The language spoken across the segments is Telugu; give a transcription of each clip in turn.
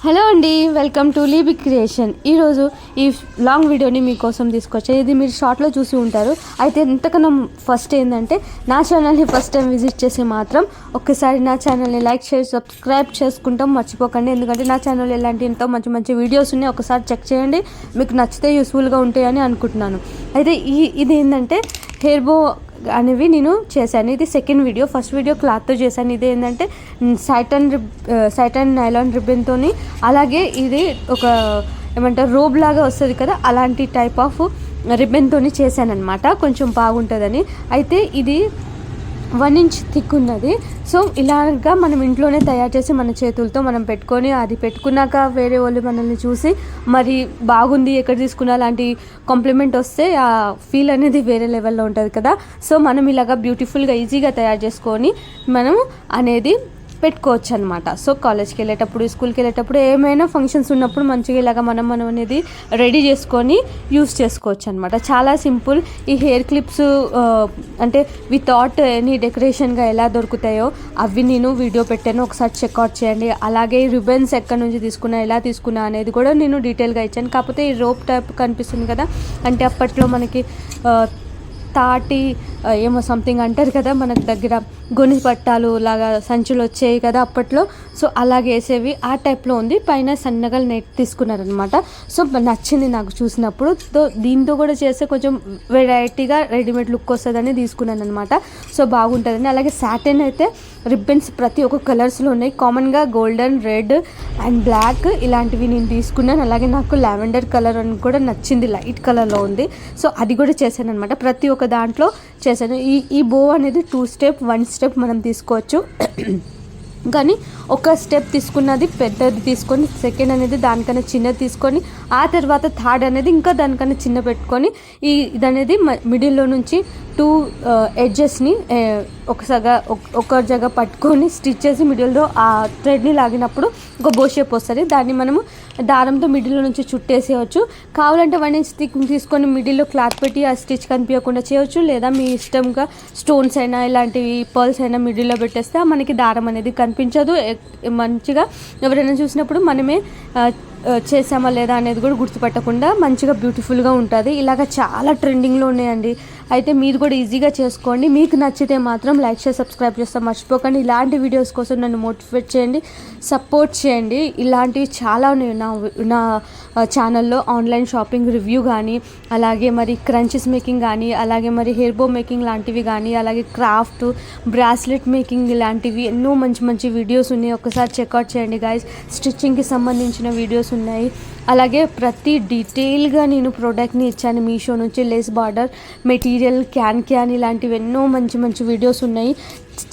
హలో అండి, వెల్కమ్ టు లీబీ క్రియేషన్. ఈరోజు ఈ లాంగ్ వీడియోని మీకోసం తీసుకొచ్చా. ఇది మీరు షార్ట్లో చూసి ఉంటారు. అయితే ఎంతకన్నా ఫస్ట్ ఏంటంటే నా ఛానల్ని ఫస్ట్ టైం విజిట్ చేసి మాత్రం ఒక్కసారి నా ఛానల్ని లైక్ చేసి సబ్స్క్రైబ్ చేసుకుంటాం మర్చిపోకండి. ఎందుకంటే నా ఛానల్ ఎలాంటి ఎంతో మంచి మంచి వీడియోస్ ఉన్నాయి, ఒకసారి చెక్ చేయండి. మీకు నచ్చితే యూస్ఫుల్గా ఉంటాయని అనుకుంటున్నాను. అయితే ఇది ఏంటంటే హెయిర్ బో అనేవి నేను చేశాను. ఇది సెకండ్ వీడియో. ఫస్ట్ వీడియో క్లాత్తో చేశాను. ఇది ఏంటంటే సైటన్ నైలాన్ రిబ్బన్తో, అలాగే ఇది ఒక ఏమంటారు రోబ్ లాగా వస్తుంది కదా, అలాంటి టైప్ ఆఫ్ రిబ్బన్తో చేశాను అనమాట. కొంచెం బాగుంటుందని. అయితే ఇది 1 ఇంచ్ థిక్ ఉన్నది. సో ఇలాగా మనం ఇంట్లోనే తయారు చేసి మన చేతులతో మనం పెట్టుకొని, అది పెట్టుకున్నాక వేరే వాళ్ళు మనల్ని చూసి మరి బాగుంది ఎక్కడ తీసుకున్నా లాంటి కాంప్లిమెంట్ వస్తే ఆ ఫీల్ అనేది వేరే లెవెల్లో ఉంటుంది కదా. సో మనం ఇలాగా బ్యూటిఫుల్గా ఈజీగా తయారు చేసుకొని మనం అనేది పెట్టుకోవచ్చు అనమాట. సో కాలేజ్కి వెళ్ళేటప్పుడు, స్కూల్కి వెళ్ళేటప్పుడు, ఏమైనా ఫంక్షన్స్ ఉన్నప్పుడు మంచిగా ఇలాగ మనం అనేది రెడీ చేసుకొని యూస్ చేసుకోవచ్చు అనమాట. చాలా సింపుల్. ఈ హెయిర్ క్లిప్స్ అంటే వితౌట్ ఎనీ డెకరేషన్గా ఎలా దొరుకుతాయో అవి నేను వీడియో పెట్టాను, ఒకసారి చెక్అవుట్ చేయండి. అలాగే రిబన్స్ ఎక్కడి నుంచి తీసుకున్నా, ఎలా తీసుకున్నా అనేది కూడా నేను డీటెయిల్గా ఇచ్చాను. కాకపోతే ఈ రోప్ టైప్ కనిపిస్తుంది కదా, అంటే అప్పట్లో మనకి తాటి ఏమో సంథింగ్ అంటారు కదా, మనకు దగ్గర గొని పట్టాలు లాగా సంచులు వచ్చాయి కదా అప్పట్లో. సో అలాగే వేసేవి ఆ టైప్లో ఉంది. పైన సన్నగా నెట్ తీసుకున్నారనమాట. సో నచ్చింది నాకు చూసినప్పుడు. దీంతో కూడా చేస్తే కొంచెం వెరైటీగా రెడీమేడ్ లుక్ వస్తుందని తీసుకున్నాను అనమాట. సో బాగుంటుందని. అలాగే సాటిన్ అయితే రిబ్బన్స్ ప్రతి ఒక్క కలర్స్లో ఉన్నాయి. కామన్గా గోల్డెన్, రెడ్ అండ్ బ్లాక్ ఇలాంటివి నేను తీసుకున్నాను. అలాగే నాకు లావెండర్ కలర్ అని కూడా నచ్చింది, లైట్ కలర్లో ఉంది. సో అది కూడా చేశాను అనమాట. ప్రతి ఒక్క దాంట్లో చేశాను. ఈ బో అనేది 2 స్టెప్ 1 స్టెప్ మనం తీసుకోవచ్చు. కానీ ఒక స్టెప్ తీసుకున్నది పెద్దది తీసుకొని, సెకండ్ అనేది దానికన్నా చిన్నది తీసుకొని, ఆ తర్వాత థర్డ్ అనేది ఇంకా దానికన్నా చిన్న పెట్టుకొని, ఇదనేది మిడిల్లో నుంచి 2 ఎడ్జెస్ని ఒక జగ పట్టుకొని స్టిచ్ చేసి మిడిల్లో ఆ థ్రెడ్ని లాగినప్పుడు ఒక బో షేప్ వస్తుంది. దాన్ని మనము దారంతో మిడిల్లో నుంచి చుట్టేసేయచ్చు. కావాలంటే 1 ఇంచ్ తీసుకొని మిడిల్లో క్లాత్ పెట్టి ఆ స్టిచ్ కనిపించకుండా చేయవచ్చు. లేదా మీ ఇష్టంగా స్టోన్స్ అయినా ఇలాంటివి పర్ల్స్ అయినా మిడిల్లో పెట్టేస్తే మనకి దారం అనేది కనిపించదు. మంచిగా ఎవరైనా చూసినప్పుడు మనమే చేసామా లేదా అనేది కూడా గుర్తుపెట్టకుండా మంచిగా బ్యూటిఫుల్గా ఉంటుంది. ఇలాగ చాలా ట్రెండింగ్లో ఉన్నాయండి. అయితే మీరు కూడా ఈజీగా చేసుకోండి. మీకు నచ్చితే మాత్రం లైక్ చేసి సబ్స్క్రైబ్ చేస్తాం మర్చిపోకండి. ఇలాంటి వీడియోస్ కోసం నన్ను మోటివేట్ చేయండి, సపోర్ట్ చేయండి. ఇలాంటివి చాలా ఉన్నాయి నా ఛానల్లో. ఆన్లైన్ షాపింగ్ రివ్యూ కానీ, అలాగే మరి క్రంచెస్ మేకింగ్ కానీ, అలాగే మరి హెయిర్ బో మేకింగ్ లాంటివి కానీ, అలాగే క్రాఫ్ట్, బ్రాస్లెట్ మేకింగ్ ఇలాంటివి ఎన్నో మంచి మంచి వీడియోస్ ఉన్నాయి. ఒకసారి చెక్అవుట్ చేయండి గైస్. స్టిచ్చింగ్కి సంబంధించిన వీడియోస్ ఉన్నాయి. అలాగే ప్రతి డీటెయిల్గా నేను ప్రోడక్ట్ని ఇచ్చాను. మీషో నుంచి లేస్ బార్డర్ మెటీరియల్, క్యాన్ ఇలాంటివి ఎన్నో మంచి మంచి వీడియోస్ ఉన్నాయి.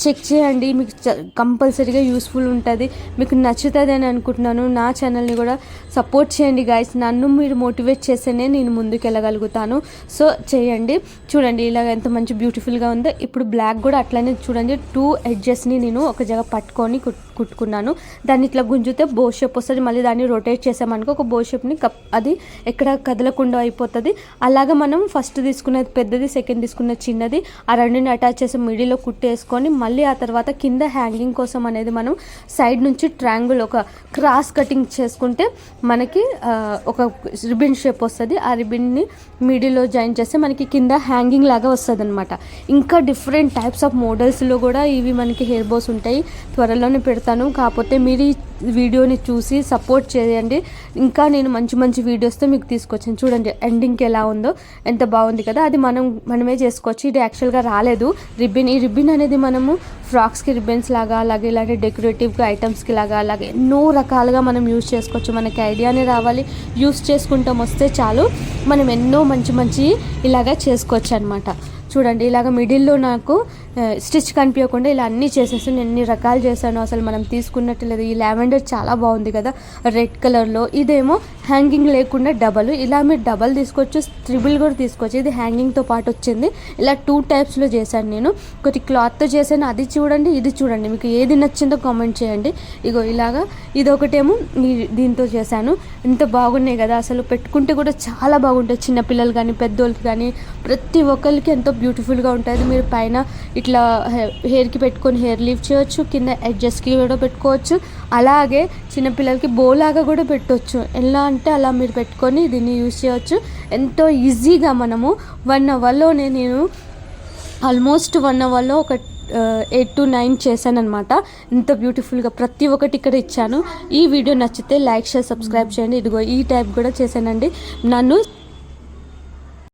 చెక్ చేయండి, మీకు కంపల్సరీగా యూస్ఫుల్ ఉంటుంది, మీకు నచ్చుతుంది అని అనుకుంటున్నాను. నా ఛానల్ని కూడా సపోర్ట్ చేయండి గైస్. నన్ను మీరు మోటివేట్ చేస్తేనే నేను ముందుకు వెళ్ళగలుగుతాను. సో చేయండి. చూడండి ఇలాగ ఎంత మంచి బ్యూటిఫుల్గా ఉందో. ఇప్పుడు బ్లాక్ కూడా అట్లనే చూడండి. 2 ఎడ్జెస్ని నేను ఒక జగ పట్టుకొని కుట్టుకున్నాను. దాన్ని ఇట్లా గుంజితే బో షేప్ వస్తుంది. మళ్ళీ దాన్ని రొటేట్ చేసామనుకో ఒక బో షేప్ని అది ఎక్కడ కదలకుండా అయిపోతుంది. అలాగా మనం ఫస్ట్ తీసుకున్నది పెద్దది, సెకండ్ తీసుకున్నది చిన్నది, ఆ రెండుని అటాచ్ చేసి మిడిల్లో కుట్టేసుకొని మళ్ళీ ఆ తర్వాత కింద హ్యాంగింగ్ కోసం అనేది మనం సైడ్ నుంచి ట్రయాంగిల్ ఒక క్రాస్ కటింగ్ చేసుకుంటే మనకి ఒక రిబన్ షేప్ వస్తుంది. ఆ రిబన్ని మిడిల్లో జాయిన్ చేస్తే మనకి కింద హ్యాంగింగ్ లాగా వస్తుంది అనమాట. ఇంకా డిఫరెంట్ టైప్స్ ఆఫ్ మోడల్స్లో కూడా ఇవి మనకి హెయిర్ బోస్ ఉంటాయి. త్వరలోనే పెడతాను. కాకపోతే మీరు ఈ వీడియోని చూసి సపోర్ట్ చేయండి. ఇంకా నేను మంచి మంచి వీడియోస్తో మీకు తీసుకొచ్చాను. చూడండి ఎండింగ్కి ఎలా ఉందో, ఎంత బాగుంది కదా. అది మనమే చేసుకోవచ్చు. ఇది యాక్చువల్గా రాలేదు రిబ్బన్. ఈ రిబ్బన్ అనేది మనము ఫ్రాక్స్కి రిబ్బన్స్ లాగా, అలాగే ఇలాంటి డెకరేటివ్గా ఐటమ్స్కి లాగా, అలాగే ఎన్నో రకాలుగా మనం యూస్ చేసుకోవచ్చు. మనకి ఐడియానే రావాలి, యూస్ చేసుకుంటాం వస్తే చాలు. మనం ఎన్నో మంచి మంచి ఇలాగా చేసుకోవచ్చు అనమాట. చూడండి ఇలాగ మిడిల్లో నాకు స్టిచ్ కనిపించకుండా ఇలా అన్నీ చేసేసి నేను ఎన్ని రకాలు చేశాను అసలు మనం తీసుకున్నట్టు లేదు. ఈ లావెండర్ చాలా బాగుంది కదా, రెడ్ కలర్లో. ఇదేమో హ్యాంగింగ్ లేకుండా డబల్. ఇలా మీరు డబల్ తీసుకోవచ్చు, ట్రిబుల్ కూడా తీసుకోవచ్చు. ఇది హ్యాంగింగ్తో పాటు వచ్చింది. ఇలా 2 టైప్స్లో చేశాను నేను. ఒకటి క్లాత్తో చేశాను, అది చూడండి, ఇది చూడండి. మీకు ఏది నచ్చిందో కామెంట్ చేయండి. ఇగో ఇలాగా ఇదొకటేమో దీంతో చేశాను. ఎంత బాగున్నాయి కదా, అసలు పెట్టుకుంటే కూడా చాలా బాగుంటాయి. చిన్నపిల్లలు కానీ పెద్దోళ్ళకి కానీ ప్రతి ఒక్కరికి ఎంతో బ్యూటిఫుల్గా ఉంటుంది. మీరు పైన ఇట్లా హెయిర్కి పెట్టుకొని హెయిర్ లీవ్ చేయొచ్చు, కింద ఎడ్జెస్కి కూడా పెట్టుకోవచ్చు. అలాగే చిన్నపిల్లలకి బోలాగా కూడా పెట్టవచ్చు. ఎలా అంటే అలా మీరు పెట్టుకొని దీన్ని యూజ్ చేయవచ్చు. ఎంతో ఈజీగా మనము 1 అవర్లోనే నేను ఆల్మోస్ట్ 1 అవర్లో ఒక 8 to 9 చేశాను అనమాట. ఇంత బ్యూటిఫుల్గా ప్రతి ఒక్కటి ఇక్కడ ఇచ్చాను. ఈ వీడియో నచ్చితే లైక్, షేర్, సబ్స్క్రైబ్ చేయండి. ఇదిగో ఈ టైప్ కూడా చేశానండి. నన్ను